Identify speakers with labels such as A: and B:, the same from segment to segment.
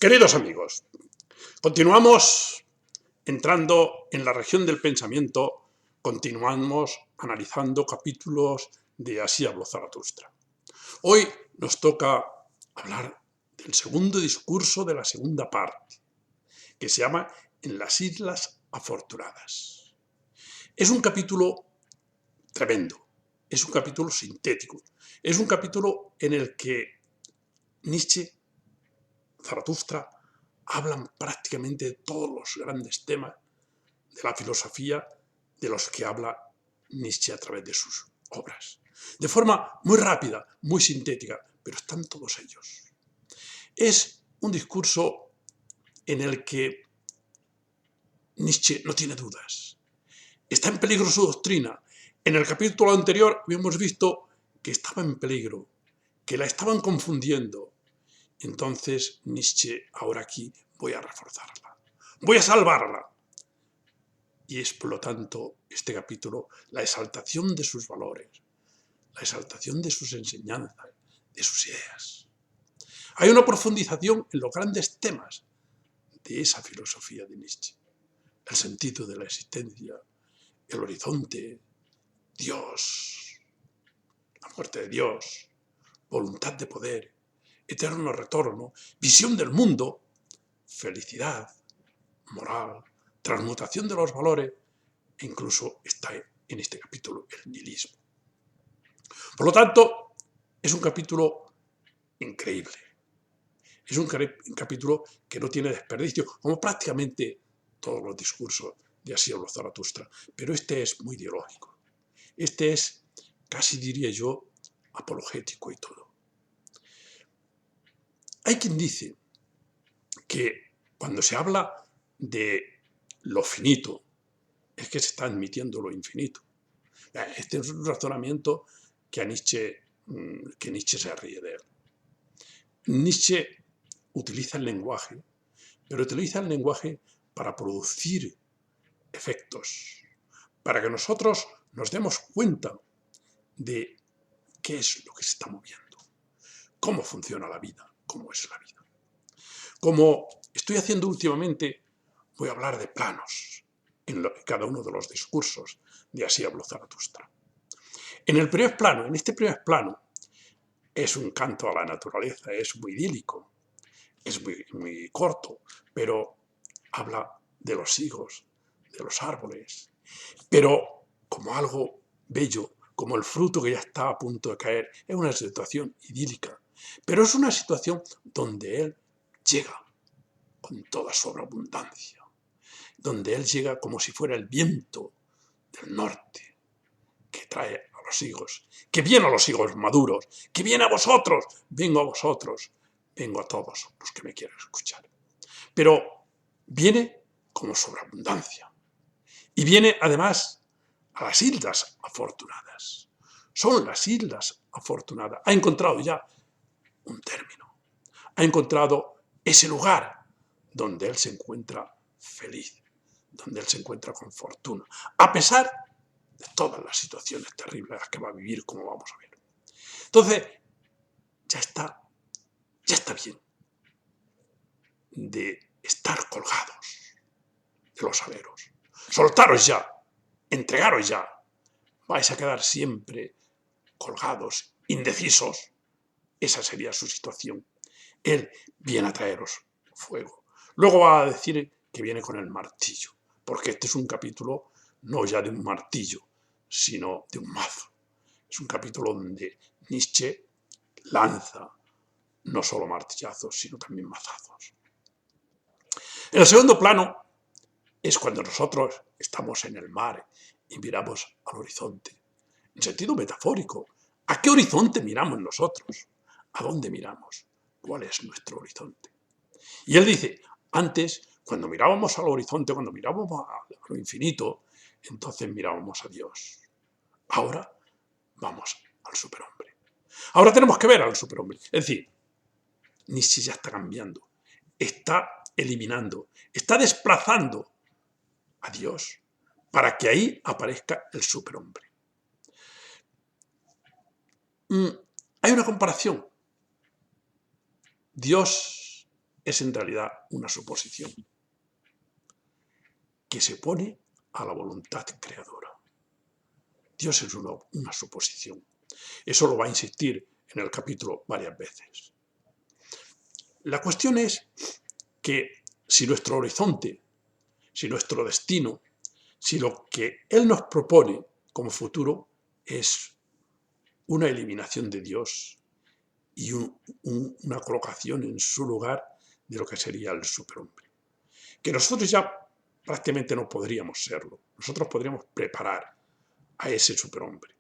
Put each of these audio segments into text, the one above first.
A: Queridos amigos, continuamos entrando en la región del pensamiento, continuamos analizando capítulos de Así habló Zaratustra. Hoy nos toca hablar del segundo discurso de la segunda parte, que se llama En las Islas Afortunadas. Es un capítulo tremendo, es un capítulo sintético, es un capítulo en el que Nietzsche, Zaratustra, hablan prácticamente de todos los grandes temas de la filosofía de los que habla Nietzsche a través de sus obras. De forma muy rápida, muy sintética, pero están todos ellos. Es un discurso en el que Nietzsche no tiene dudas. Está en peligro su doctrina. En el capítulo anterior habíamos visto que estaba en peligro, que la estaban confundiendo. Entonces Nietzsche, ahora aquí, voy a reforzarla, voy a salvarla. Y es, por lo tanto, este capítulo, la exaltación de sus valores, la exaltación de sus enseñanzas, de sus ideas. Hay una profundización en los grandes temas de esa filosofía de Nietzsche. El sentido de la existencia, el horizonte, Dios, la muerte de Dios, voluntad de poder, eterno retorno, visión del mundo, felicidad, moral, transmutación de los valores, e incluso está en este capítulo el nihilismo. Por lo tanto, es un capítulo increíble. Es un capítulo que no tiene desperdicio, como prácticamente todos los discursos de Así habló Zaratustra. Pero este es muy ideológico. Este es, casi diría yo, apologético y todo. Hay quien dice que cuando se habla de lo finito, es que se está admitiendo lo infinito. Este es un razonamiento que Nietzsche se ríe de él. Nietzsche utiliza el lenguaje, pero utiliza el lenguaje para producir efectos, para que nosotros nos demos cuenta de qué es lo que se está moviendo, cómo funciona la vida, cómo es la vida. Como estoy haciendo últimamente, voy a hablar de planos en cada uno de los discursos de Así habló Zaratustra. En este primer plano, es un canto a la naturaleza, es muy idílico, es muy corto, pero habla de los higos, de los árboles, pero como algo bello, como el fruto que ya está a punto de caer. Es una situación idílica, pero es una situación donde él llega con toda sobreabundancia, donde él llega como si fuera el viento del norte, que trae a los higos, que viene a los higos maduros, que viene a vosotros, vengo a vosotros, vengo a todos los que me quieran escuchar. Pero viene como sobreabundancia. Y viene además a las Islas Afortunadas. Son las Islas Afortunadas. Ha encontrado ya un término. Ha encontrado ese lugar donde él se encuentra feliz, donde él se encuentra con fortuna, a pesar de todas las situaciones terribles que va a vivir, como vamos a ver. Entonces, ya está bien de estar colgados de los aleros. Soltaros ya, entregaros ya. Vais a quedar siempre colgados, indecisos. Esa sería su situación. Él viene a traeros fuego. Luego va a decir que viene con el martillo, porque este es un capítulo no ya de un martillo, sino de un mazo. Es un capítulo donde Nietzsche lanza no solo martillazos, sino también mazazos. En el segundo plano es cuando nosotros estamos en el mar y miramos al horizonte. En sentido metafórico, ¿a qué horizonte miramos nosotros? ¿A dónde miramos? ¿Cuál es nuestro horizonte? Y él dice, antes, cuando mirábamos al horizonte, cuando mirábamos a lo infinito, entonces mirábamos a Dios. Ahora vamos al superhombre. Ahora tenemos que ver al superhombre. Es decir, Nietzsche ya está cambiando, está eliminando, está desplazando a Dios para que ahí aparezca el superhombre. Hay una comparación. Dios es en realidad una suposición que se opone a la voluntad creadora. Dios es una suposición. Eso lo va a insistir en el capítulo varias veces. La cuestión es que si nuestro horizonte, si nuestro destino, si lo que Él nos propone como futuro es una eliminación de Dios y una colocación en su lugar de lo que sería el superhombre. Que nosotros ya prácticamente no podríamos serlo. Nosotros podríamos preparar a ese superhombre,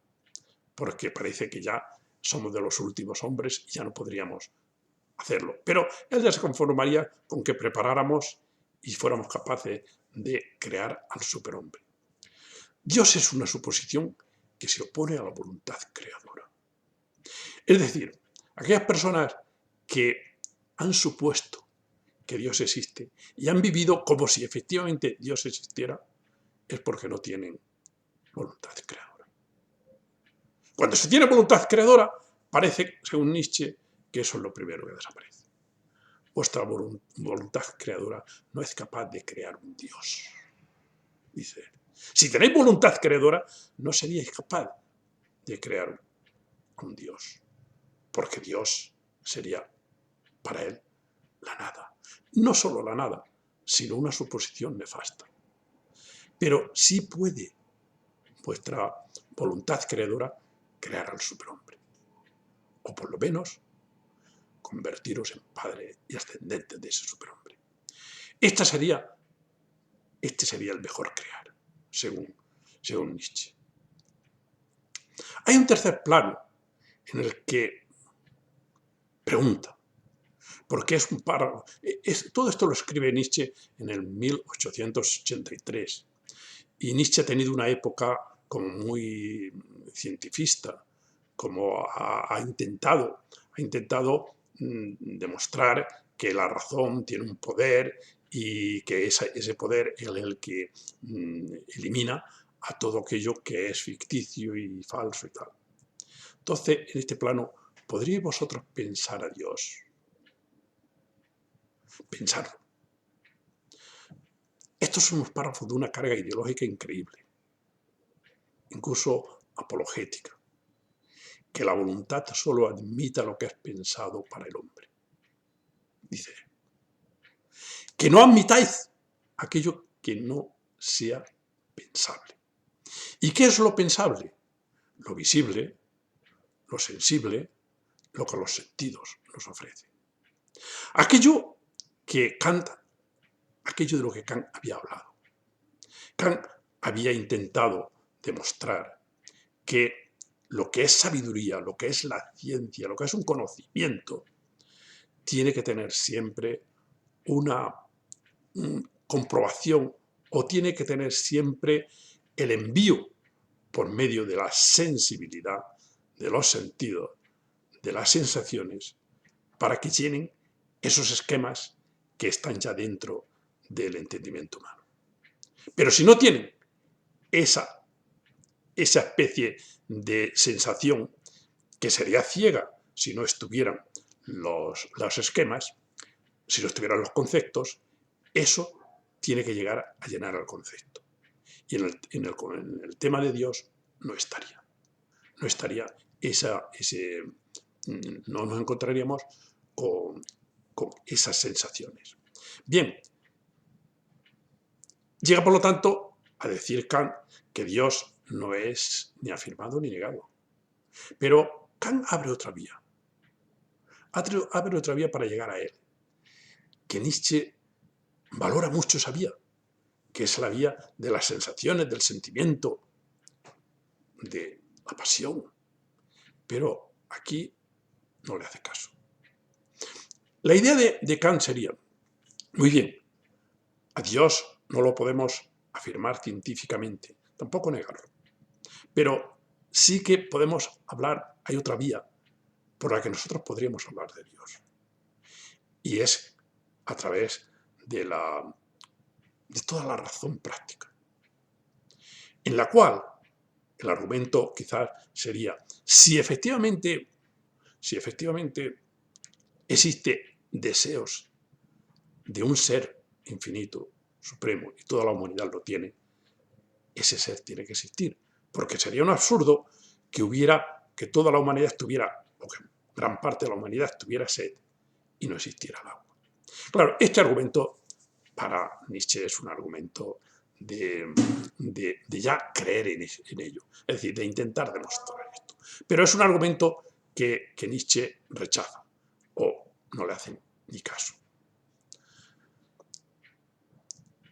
A: porque parece que ya somos de los últimos hombres y ya no podríamos hacerlo. Pero Él ya se conformaría con que preparáramos y fuéramos capaces de crear al superhombre. Dios es una suposición que se opone a la voluntad creadora. Es decir, aquellas personas que han supuesto que Dios existe y han vivido como si efectivamente Dios existiera, es porque no tienen voluntad creadora. Cuando se tiene voluntad creadora, parece, según Nietzsche, que eso es lo primero que desaparece. Vuestra voluntad creadora no es capaz de crear un Dios, dice él. Si tenéis voluntad creadora, no seríais capaz de crear un Dios, porque Dios sería para él la nada. No solo la nada, sino una suposición nefasta. Pero sí puede vuestra voluntad creadora crear al superhombre, o por lo menos convertiros en padre y ascendente de ese superhombre. Este sería el mejor crear, según Nietzsche. Hay un tercer plano en el que pregunta, porque es un párrafo. Todo esto lo escribe Nietzsche en el 1883. Y Nietzsche ha tenido una época como muy cientifista, como ha intentado demostrar que la razón tiene un poder y que ese poder es el que elimina a todo aquello que es ficticio y falso y tal. Entonces, en este plano, ¿podríais vosotros pensar a Dios? Pensarlo. Estos son unos párrafos de una carga ideológica increíble, incluso apologética, que la voluntad solo admita lo que es pensado para el hombre. Dice, que no admitáis aquello que no sea pensable. ¿Y qué es lo pensable? Lo visible, lo sensible, lo que los sentidos nos ofrecen. Aquello de lo que Kant había hablado. Kant había intentado demostrar que lo que es sabiduría, lo que es la ciencia, lo que es un conocimiento, tiene que tener siempre una comprobación o tiene que tener siempre el envío por medio de la sensibilidad, de los sentidos, de las sensaciones, para que llenen esos esquemas que están ya dentro del entendimiento humano. Pero si no tienen esa especie de sensación, que sería ciega si no estuvieran los esquemas, si no estuvieran los conceptos, eso tiene que llegar a llenar al concepto. Y en el tema de Dios no estaría. No estaría no nos encontraríamos con esas sensaciones. Bien, llega por lo tanto a decir Kant que Dios no es ni afirmado ni negado. Pero Kant abre otra vía. Abre otra vía para llegar a él, que Nietzsche valora mucho esa vía, que es la vía de las sensaciones, del sentimiento, de la pasión. Pero aquí no le hace caso. La idea de Kant sería, muy bien, a Dios no lo podemos afirmar científicamente, tampoco negarlo, pero sí que podemos hablar, hay otra vía por la que nosotros podríamos hablar de Dios, y es a través de toda la razón práctica, en la cual el argumento quizás sería, si efectivamente existe deseos de un ser infinito, supremo, y toda la humanidad lo tiene, ese ser tiene que existir, porque sería un absurdo que toda la humanidad estuviera, o que gran parte de la humanidad estuviera sed y no existiera el agua. Claro, este argumento para Nietzsche es un argumento de ya creer en ello, es decir, de intentar demostrar esto. Pero es un argumento que Nietzsche rechaza o no le hace ni caso.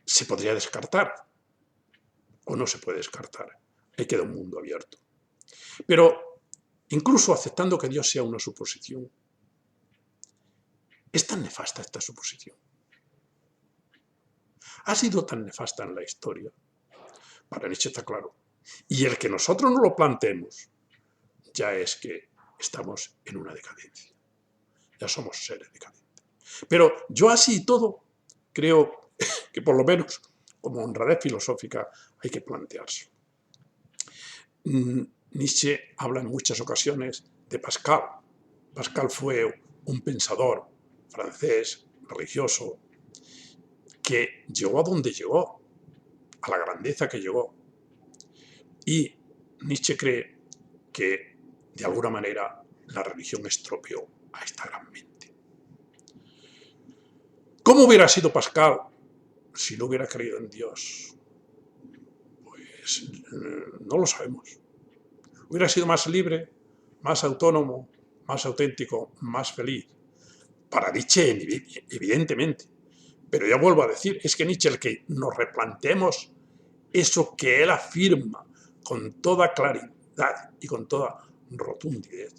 A: Se podría descartar o no se puede descartar. Ahí queda un mundo abierto. Pero incluso aceptando que Dios sea una suposición, es tan nefasta esta suposición. Ha sido tan nefasta en la historia. Para Nietzsche está claro. Y el que nosotros no lo planteemos ya es que estamos en una decadencia. Ya somos seres decadentes. Pero yo así y todo creo que por lo menos como honradez filosófica hay que plantearse. Nietzsche habla en muchas ocasiones de Pascal. Pascal fue un pensador francés, religioso, que llegó a donde llegó, a la grandeza que llegó. Y Nietzsche cree que, de alguna manera, la religión estropeó a esta gran mente. ¿Cómo hubiera sido Pascal si no hubiera creído en Dios? Pues no lo sabemos. Hubiera sido más libre, más autónomo, más auténtico, más feliz. Para Nietzsche, evidentemente. Pero ya vuelvo a decir, es que Nietzsche, el que nos replanteemos eso que él afirma con toda claridad y con toda rotundidad,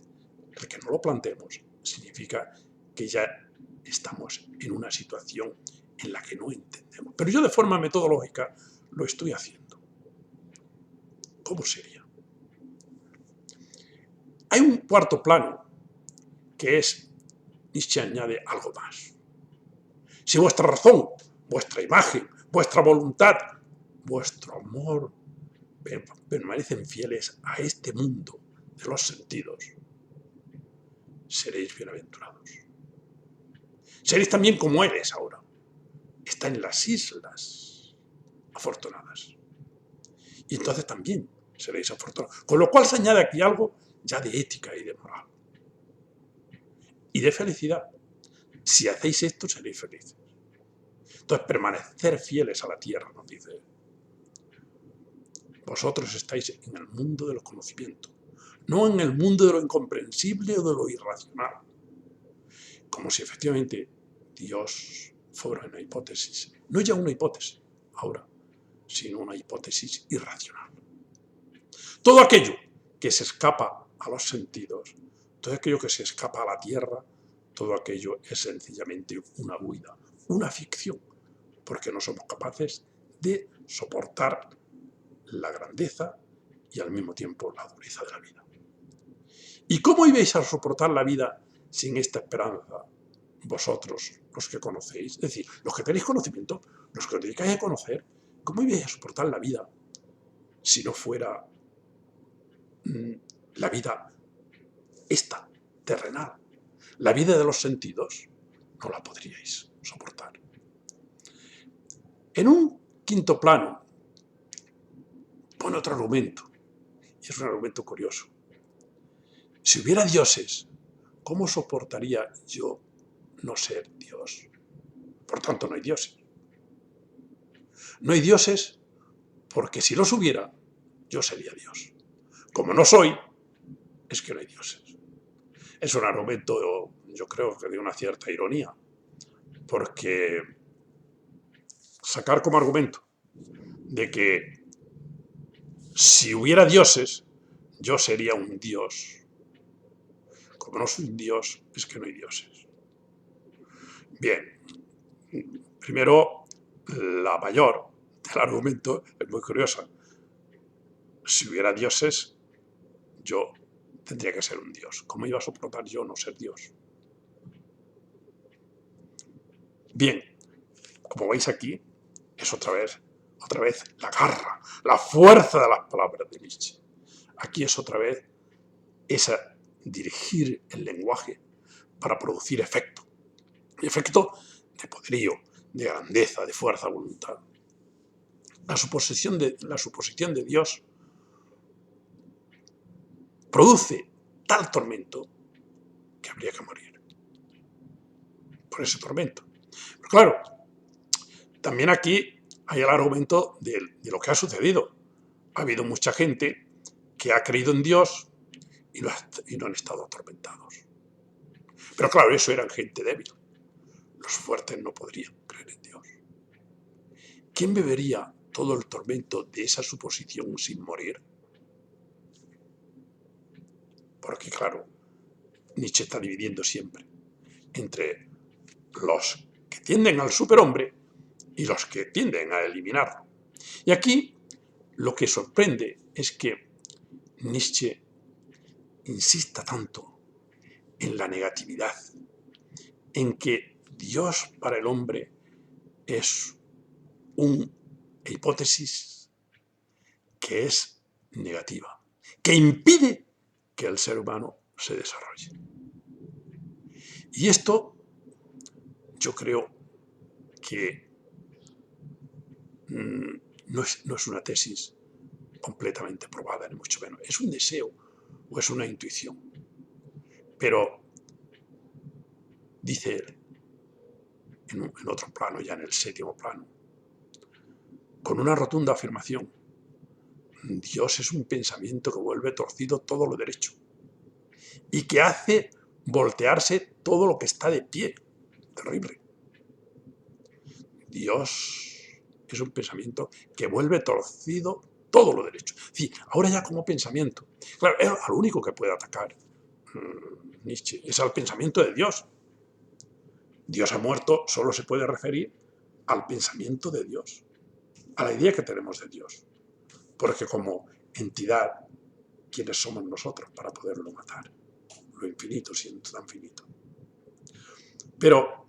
A: el que no lo planteemos significa que ya estamos en una situación en la que no entendemos. Pero yo de forma metodológica lo estoy haciendo. ¿Cómo sería? Hay un cuarto plano que es, Nietzsche añade algo más. Si vuestra razón, vuestra imagen, vuestra voluntad, vuestro amor permanecen fieles a este mundo de los sentidos, seréis bienaventurados. Seréis también como eres ahora. Está en las islas afortunadas. Y entonces también seréis afortunados. Con lo cual se añade aquí algo ya de ética y de moral. Y de felicidad. Si hacéis esto, seréis felices. Entonces, permanecer fieles a la tierra, nos dice. Vosotros estáis en el mundo de los conocimientos, no en el mundo de lo incomprensible o de lo irracional. Como si efectivamente Dios fuera una hipótesis. No ya una hipótesis ahora, sino una hipótesis irracional. Todo aquello que se escapa a los sentidos, todo aquello que se escapa a la tierra, todo aquello es sencillamente una huida, una ficción, porque no somos capaces de soportar la grandeza y al mismo tiempo la dureza de la vida. ¿Y cómo ibais a soportar la vida sin esta esperanza? Vosotros, los que conocéis, es decir, los que tenéis conocimiento, los que os dedicáis a conocer, ¿cómo ibais a soportar la vida si no fuera la vida esta, terrenal? La vida de los sentidos no la podríais soportar. En un quinto plano pone otro argumento, y es un argumento curioso. Si hubiera dioses, ¿cómo soportaría yo no ser Dios? Por tanto, no hay dioses. No hay dioses porque si los hubiera, yo sería Dios. Como no soy, es que no hay dioses. Es un argumento, yo creo que de una cierta ironía, porque sacar como argumento de que si hubiera dioses, yo sería un dios. Como no soy un dios, es que no hay dioses. Bien, primero, la mayor del argumento es muy curiosa. Si hubiera dioses, yo tendría que ser un dios. ¿Cómo iba a soportar yo no ser Dios? Bien, como veis aquí, es otra vez la garra, la fuerza de las palabras de Nietzsche. Aquí es otra vez esa dirigir el lenguaje para producir efecto. Efecto de poderío, de grandeza, de fuerza, voluntad. La suposición de Dios produce tal tormento que habría que morir por ese tormento. Pero claro, también aquí hay el argumento de lo que ha sucedido. Ha habido mucha gente que ha creído en Dios y no han estado atormentados. Pero claro, eso eran gente débil. Los fuertes no podrían creer en Dios. ¿Quién bebería todo el tormento de esa suposición sin morir? Porque claro, Nietzsche está dividiendo siempre entre los que tienden al superhombre y los que tienden a eliminarlo. Y aquí lo que sorprende es que Nietzsche insista tanto en la negatividad, en que Dios para el hombre es una hipótesis que es negativa, que impide que el ser humano se desarrolle. Y esto yo creo que no es una tesis completamente probada, ni mucho menos. Es un deseo o es una intuición. Pero, dice él, en otro plano, ya en el 7º plano, con una rotunda afirmación: Dios es un pensamiento que vuelve torcido todo lo derecho y que hace voltearse todo lo que está de pie. Terrible. Dios es un pensamiento que vuelve torcido todo lo derecho. Sí, ahora ya como pensamiento. Claro, es al único que puede atacar Nietzsche, es al pensamiento de Dios. Dios ha muerto, solo se puede referir al pensamiento de Dios, a la idea que tenemos de Dios. Porque como entidad, ¿quiénes somos nosotros para poderlo matar? Lo infinito siendo tan finito. Pero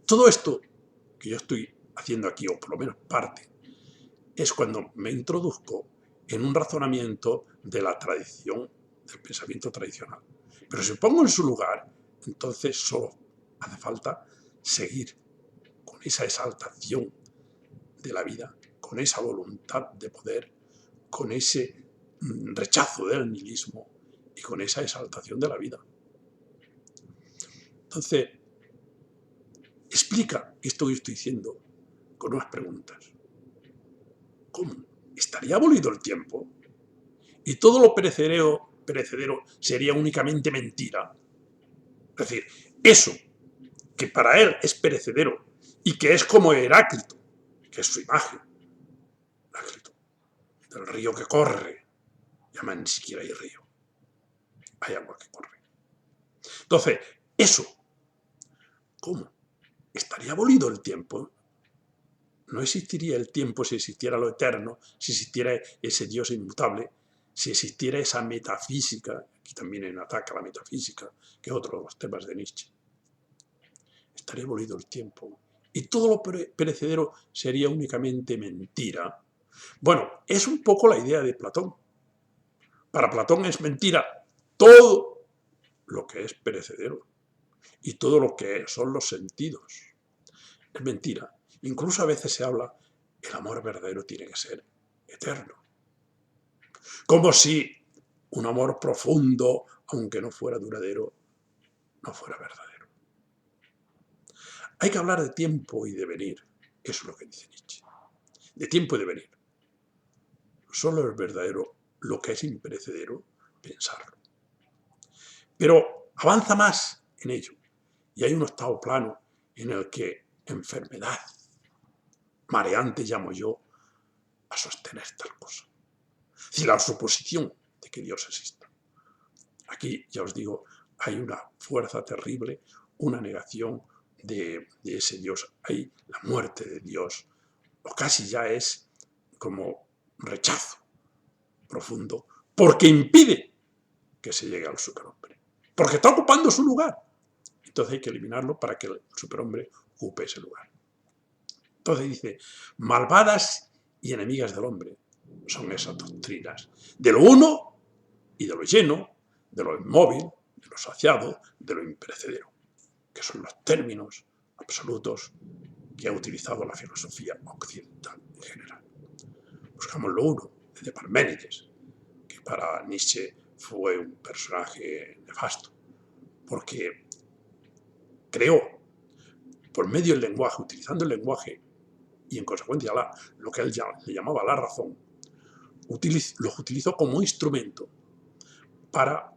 A: todo esto que yo estoy haciendo aquí, o por lo menos parte, es cuando me introduzco en un razonamiento de la tradición, del pensamiento tradicional. Pero si me pongo en su lugar, entonces solo hace falta seguir con esa exaltación de la vida, con esa voluntad de poder, con ese rechazo del nihilismo y con esa exaltación de la vida. Entonces, explica esto que estoy diciendo con unas preguntas. ¿Cómo? ¿Estaría abolido el tiempo? ¿Y todo lo perecedero sería únicamente mentira? Es decir, eso que para él es perecedero y que es como Heráclito, que es su imagen, Heráclito, del río que corre, llama ni siquiera hay río, hay agua que corre. Entonces, eso, ¿cómo? ¿Estaría abolido el tiempo? No existiría el tiempo si existiera lo eterno, si existiera ese Dios inmutable, si existiera esa metafísica, aquí también hay un ataque a la metafísica, que es otro de los temas de Nietzsche. Estaría abolido el tiempo y todo lo perecedero sería únicamente mentira. Bueno, es un poco la idea de Platón. Para Platón es mentira todo lo que es perecedero y todo lo que son los sentidos. Es mentira. Incluso a veces se habla, el amor verdadero tiene que ser eterno. Como si un amor profundo, aunque no fuera duradero, no fuera verdadero. Hay que hablar de tiempo y de venir. Eso es lo que dice Nietzsche. De tiempo y de venir. Solo es verdadero lo que es imperecedero, pensarlo. Pero avanza más en ello. Y hay un octavo plano en el que enfermedad mareante llamo yo a sostener tal cosa. Es decir, la suposición de que Dios exista. Aquí, ya os digo, hay una fuerza terrible, una negación de ese Dios. Hay la muerte de Dios, o casi ya es como rechazo profundo, porque impide que se llegue al superhombre, porque está ocupando su lugar. Entonces hay que eliminarlo para que el superhombre ocupe ese lugar. Entonces dice, malvadas y enemigas del hombre son esas doctrinas de lo uno y de lo lleno, de lo inmóvil, de lo saciado, de lo imperecedero, que son los términos absolutos que ha utilizado la filosofía occidental en general. Buscamos lo uno, desde Parménides, que para Nietzsche fue un personaje nefasto, porque creó, por medio del lenguaje, utilizando el lenguaje y en consecuencia lo que él le llamaba la razón, los utilizó como instrumento para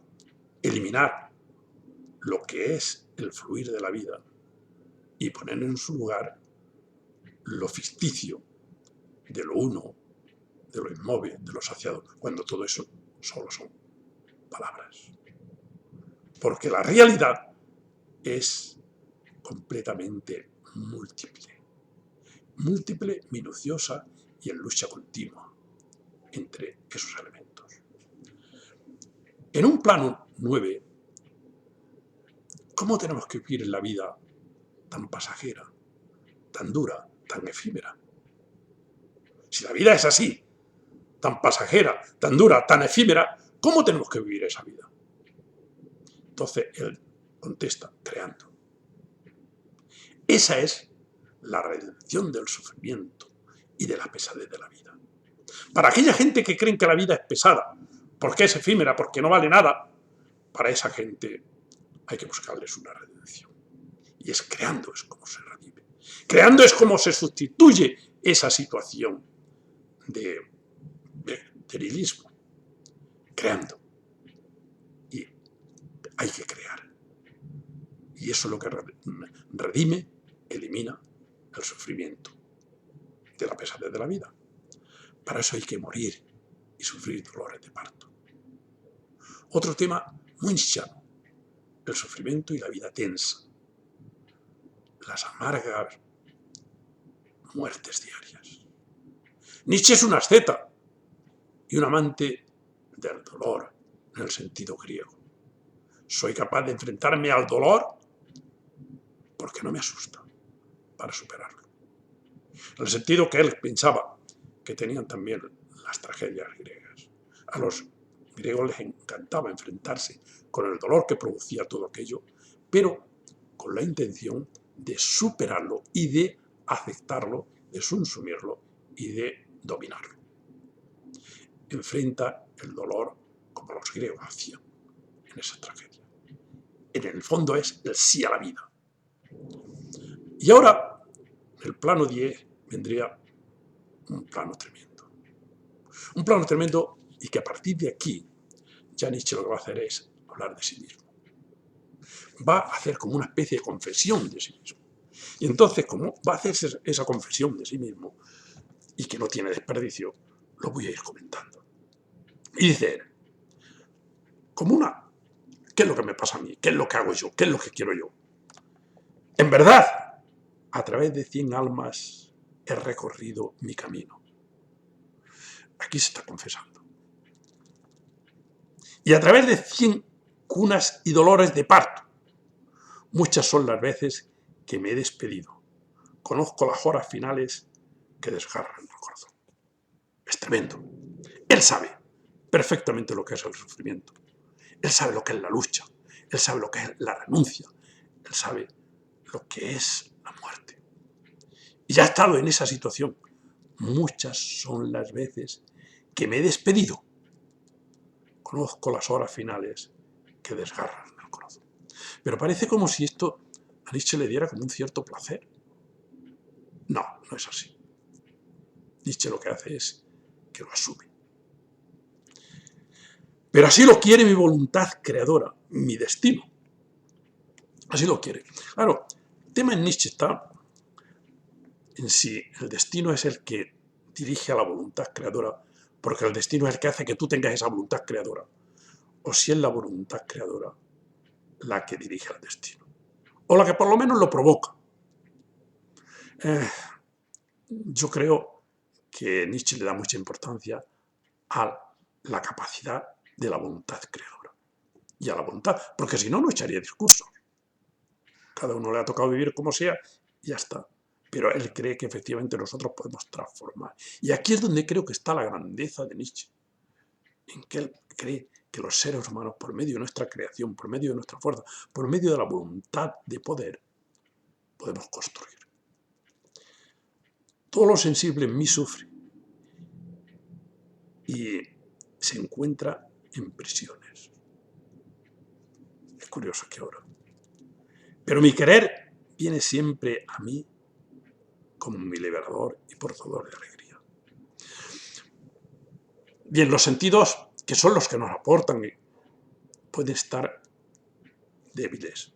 A: eliminar lo que es el fluir de la vida y poner en su lugar lo ficticio de lo uno, de lo inmóvil, de lo saciado, cuando todo eso solo son palabras. Porque la realidad es completamente múltiple, minuciosa y en lucha continua entre esos elementos. En un plano 9, ¿cómo tenemos que vivir en la vida tan pasajera, tan dura, tan efímera? Si la vida es así, tan pasajera, tan dura, tan efímera, ¿cómo tenemos que vivir esa vida? Entonces él contesta, creando. Esa es la redención del sufrimiento y de la pesadez de la vida. Para aquella gente que creen que la vida es pesada, porque es efímera, porque no vale nada, para esa gente hay que buscarles una redención. Y es creando es como se redime. Creando es como se sustituye esa situación de nihilismo. Creando. Y hay que crear. Y eso es lo que redime, elimina el sufrimiento de la pesadez de la vida. Para eso hay que morir y sufrir dolores de parto. Otro tema muy nietzscheano, el sufrimiento y la vida tensa, las amargas muertes diarias. Nietzsche es un asceta y un amante del dolor en el sentido griego. Soy capaz de enfrentarme al dolor porque no me asusta, para superarlo. En el sentido que él pensaba que tenían también las tragedias griegas. A los griegos les encantaba enfrentarse con el dolor que producía todo aquello, pero con la intención de superarlo y de aceptarlo, de consumirlo y de dominarlo. Enfrenta el dolor como los griegos hacían en esa tragedia. En el fondo es el sí a la vida. Y ahora, en el plano 10, vendría un plano tremendo. Un plano tremendo y que a partir de aquí, ya Nietzsche lo que va a hacer es hablar de sí mismo. Va a hacer como una especie de confesión de sí mismo. Y entonces, como va a hacer esa confesión de sí mismo, y que no tiene desperdicio, lo voy a ir comentando. Y dice él, ¿qué es lo que me pasa a mí? ¿Qué es lo que hago yo? ¿Qué es lo que quiero yo? En verdad, a través de 100 almas he recorrido mi camino. Aquí se está confesando. Y a través de 100 cunas y dolores de parto, muchas son las veces que me he despedido. Conozco las horas finales que desgarran el corazón. Es tremendo. Él sabe perfectamente lo que es el sufrimiento. Él sabe lo que es la lucha. Él sabe lo que es la renuncia. Él sabe lo que es la muerte. Y ya ha estado en esa situación. Muchas son las veces que me he despedido. Conozco las horas finales que desgarran el corazón. Pero parece como si esto a Nietzsche le diera como un cierto placer. No, no es así. Nietzsche lo que hace es que lo asume. Pero así lo quiere mi voluntad creadora, mi destino. Así lo quiere. Claro, el tema en Nietzsche está en si el destino es el que dirige a la voluntad creadora, porque el destino es el que hace que tú tengas esa voluntad creadora, o si es la voluntad creadora la que dirige al destino, o la que por lo menos lo provoca. Yo creo que Nietzsche le da mucha importancia a la capacidad de la voluntad creadora y a la voluntad, porque si no, no echaría discursos. Cada uno le ha tocado vivir como sea y ya está. Pero él cree que efectivamente nosotros podemos transformar. Y aquí es donde creo que está la grandeza de Nietzsche, en que él cree que los seres humanos, por medio de nuestra creación, por medio de nuestra fuerza, por medio de la voluntad de poder, podemos construir. Todo lo sensible en mí sufre y se encuentra en prisiones. Es curioso que ahora. Pero mi querer viene siempre a mí como mi liberador y portador de alegría. Bien, los sentidos, que son los que nos aportan, pueden estar débiles,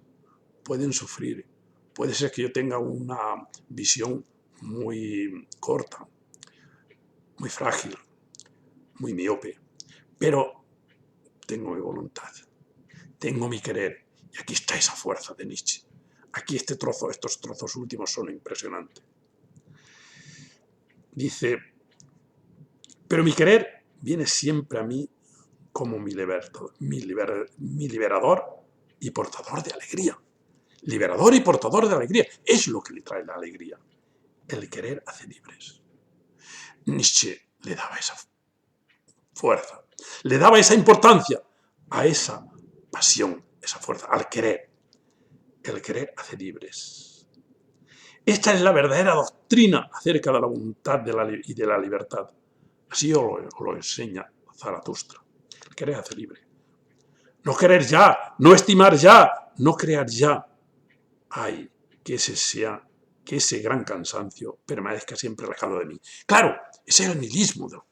A: pueden sufrir. Puede ser que yo tenga una visión muy corta, muy frágil, muy miope, pero tengo mi voluntad, tengo mi querer. Y aquí está esa fuerza de Nietzsche. Aquí estos trozos últimos son impresionantes. Dice, pero mi querer viene siempre a mí como mi liberador y portador de alegría. Liberador y portador de alegría. Es lo que le trae la alegría. El querer hace libres. Nietzsche le daba esa fuerza, le daba esa importancia a esa pasión, esa fuerza, al querer. El querer hace libres. Esta es la verdadera doctrina acerca de la voluntad y de la libertad. Así os lo enseña Zaratustra. El querer hace libre. No querer ya, no estimar ya, no crear ya. Ay, que ese gran cansancio permanezca siempre alejado de mí. Claro, ese era el nihilismo de la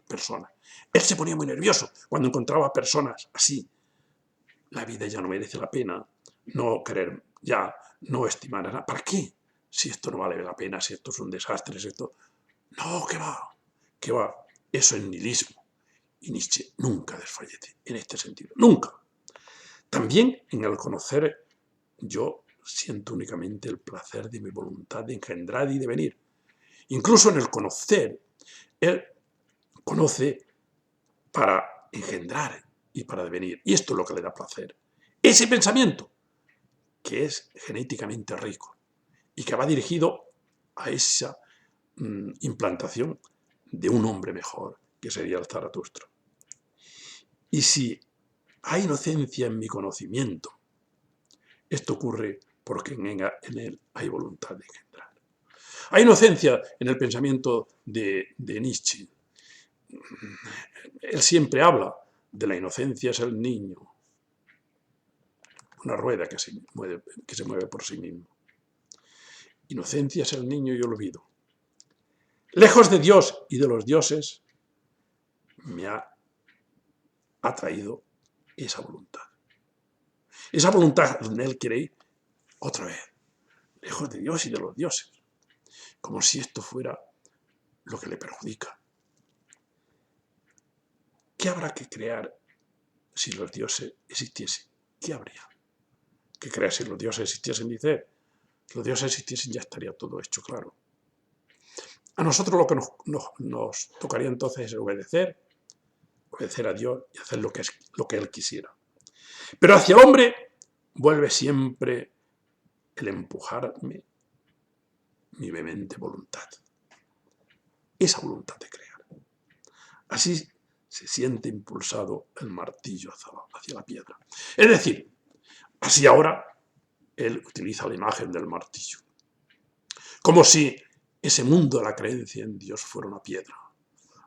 A: persona. Él se ponía muy nervioso cuando encontraba personas así. La vida ya no merece la pena, no querer ya, no estimar nada. ¿Para qué? Si esto no vale la pena, si esto es un desastre, si esto... No, que va, que va. Eso es nihilismo. Y Nietzsche nunca desfallece en este sentido, nunca. También en el conocer yo siento únicamente el placer de mi voluntad de engendrar y de venir. Incluso en el conocer, él conoce para engendrar y para devenir. Y esto es lo que le da placer. Ese pensamiento, que es genéticamente rico y que va dirigido a esa implantación de un hombre mejor, que sería el Zaratustra. Y si hay inocencia en mi conocimiento, esto ocurre porque en él hay voluntad de engendrar. Hay inocencia en el pensamiento de Nietzsche. Él siempre habla de la inocencia es el niño, una rueda que se mueve por sí mismo. Inocencia es el niño y olvido. Lejos de Dios y de los dioses, me ha atraído esa voluntad. Esa voluntad donde él quiere ir otra vez, lejos de Dios y de los dioses, como si esto fuera lo que le perjudica. ¿Qué habrá que crear si los dioses existiesen? ¿Qué habría que crear si los dioses existiesen? Dice, si los dioses existiesen ya estaría todo hecho claro. A nosotros lo que nos tocaría entonces es obedecer a Dios y hacer lo que Él quisiera. Pero hacia el hombre vuelve siempre el empujarme mi vehemente voluntad. Esa voluntad de crear. Así se siente impulsado el martillo hacia la piedra. Es decir, así ahora él utiliza la imagen del martillo. Como si ese mundo de la creencia en Dios fuera una piedra.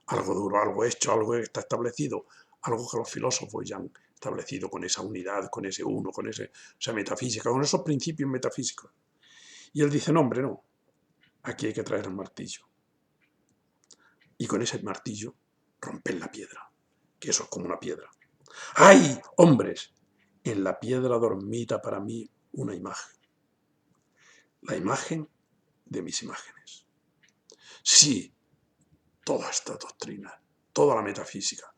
A: Algo duro, algo hecho, algo que está establecido, algo que los filósofos ya han establecido con esa unidad, con ese uno, con esa metafísica, con esos principios metafísicos. Y él dice, no, hombre, no, aquí hay que traer el martillo. Y con ese martillo romper la piedra, que eso es como una piedra. ¡Ay, hombres! En la piedra dormita para mí una imagen. La imagen de mis imágenes. Sí, toda esta doctrina, toda la metafísica,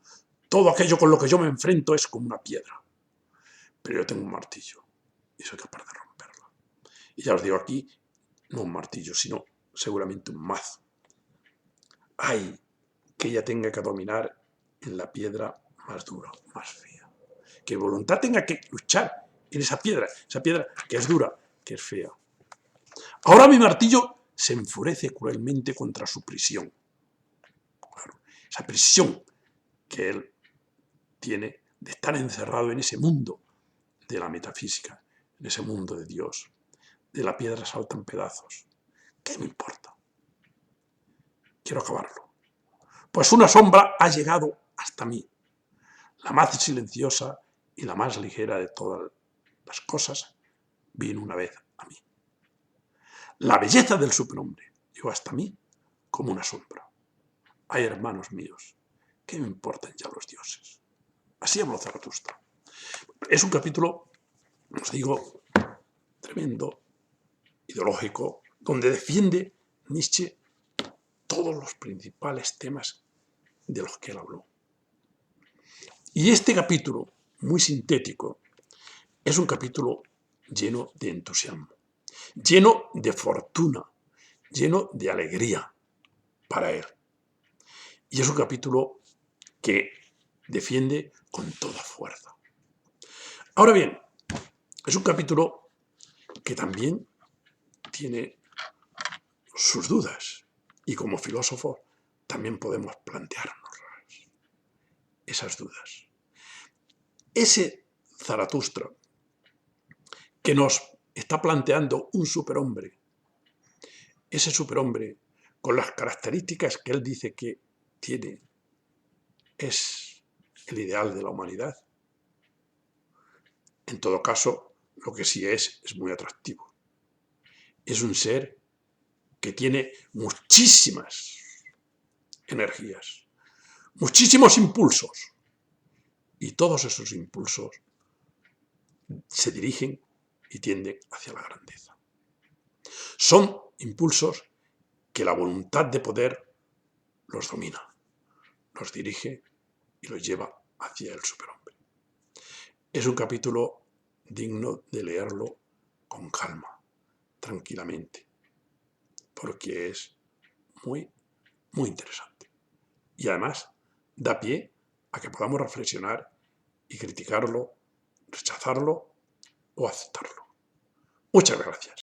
A: todo aquello con lo que yo me enfrento es como una piedra. Pero yo tengo un martillo y soy capaz de romperla. Y ya os digo aquí, no un martillo, sino seguramente un mazo. ¡Ay! Que ella tenga que dominar en la piedra más dura, más fea. Que voluntad tenga que luchar en esa piedra que es dura, que es fea. Ahora mi martillo se enfurece cruelmente contra su prisión. Claro, esa prisión que él tiene de estar encerrado en ese mundo de la metafísica, en ese mundo de Dios. De la piedra saltan pedazos. ¿Qué me importa? quiero acabarlo. Pues una sombra ha llegado hasta mí, la más silenciosa y la más ligera de todas las cosas, vino una vez a mí. La belleza del superhombre llegó hasta mí como una sombra. Ay, hermanos míos, ¿qué me importan ya los dioses? Así habló Zaratustra. Es un capítulo, os digo, tremendo, ideológico, donde defiende Nietzsche todos los principales temas de los que él habló. Y este capítulo, muy sintético, es un capítulo lleno de entusiasmo, lleno de fortuna, lleno de alegría para él. Y es un capítulo que defiende con toda fuerza. Ahora bien, es un capítulo que también tiene sus dudas, y como filósofos también podemos plantearnos esas dudas. Ese Zaratustra que nos está planteando un superhombre, ese superhombre con las características que él dice que tiene, es el ideal de la humanidad. En todo caso, lo que sí es muy atractivo. Es un ser que tiene muchísimas energías, muchísimos impulsos, y todos esos impulsos se dirigen y tienden hacia la grandeza. Son impulsos que la voluntad de poder los domina, los dirige y los lleva hacia el superhombre. Es un capítulo digno de leerlo con calma, tranquilamente, porque es muy, muy interesante. Y además da pie a que podamos reflexionar y criticarlo, rechazarlo o aceptarlo. Muchas gracias.